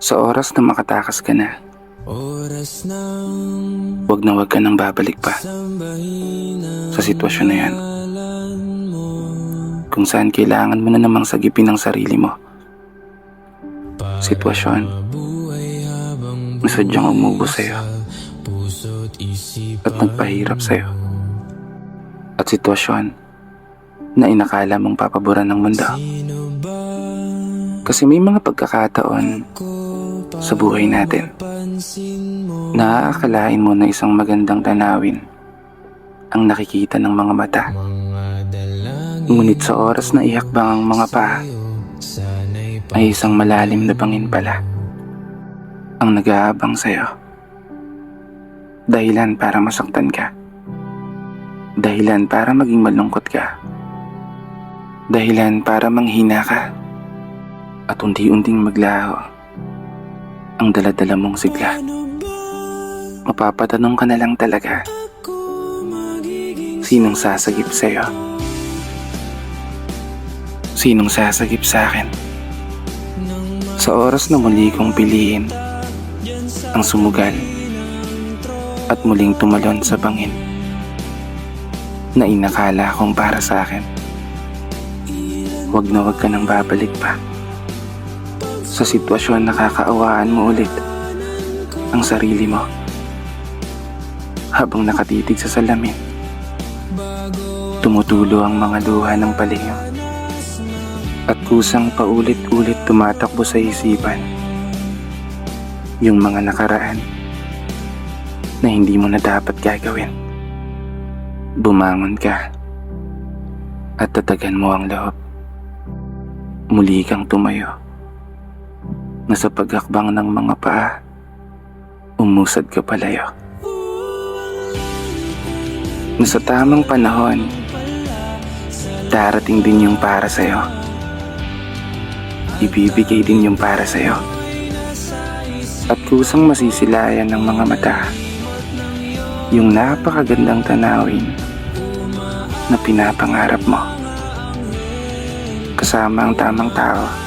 Sa oras na makatakas ka na, wag na wag ka nang babalik pa sa sitwasyon na yan. Kung saan kailangan mo na namang sagipin ang sarili mo. Sitwasyon na sadyang umubo sa'yo at nagpahirap sa'yo. At sitwasyon na inakala mong papaboran ng mundo. Kasi may mga pagkakataon sa buhay natin na aakalain mo na isang magandang tanawin ang nakikita ng mga mata. Ngunit sa oras na ihakbang ang mga paa, ay isang malalim na bangin pala ang nag-aabang sa'yo. Dahilan para masaktan ka. Dahilan para maging malungkot ka. Dahilan para manghina ka. At unti-unting maglaho ang dala-dala mong sigla. Mapapatanong ka na lang talaga, sinong sasagip sa'yo? Sinong sasagip sa'kin? Sa oras na muli kong piliin ang sumugal at muling tumalon sa bangin na inakala kong para sa'kin. Wag na wag ka nang babalik pa sa sitwasyon na kakaawaan mo ulit ang sarili mo habang nakatitig sa salamin. Tumutulo ang mga luha ng palihim at kusang paulit-ulit tumatakbo sa isipan yung mga nakaraan na hindi mo na dapat gagawin. Bumangon ka at tatagan mo ang loob. Muli kang tumayo na sa paghakbang ng mga paa, umusad ka palayo. Na sa tamang panahon, darating din yung para sa'yo. Ibibigay din yung para sa'yo. At kusang masisilayan ng mga mata yung napakagandang tanawin na pinapangarap mo. Kasama ang tamang tao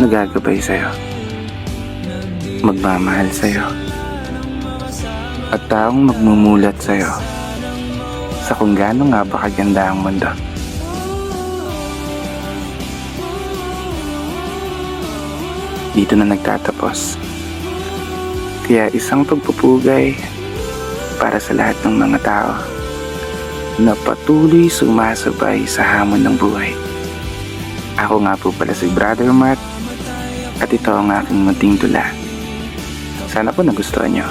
na gagabay sa'yo, magmamahal sa'yo, at taong magmumulat sa'yo sa kung gaano nga ba kaganda ang mundo. Dito na nagtatapos. Kaya isang pagpupugay para sa lahat ng mga tao na patuloy sumasabay sa hamon ng buhay. Ako nga po pala si Brother Matt at ito ang aking munting tula. Sana po nagustuhan nyo.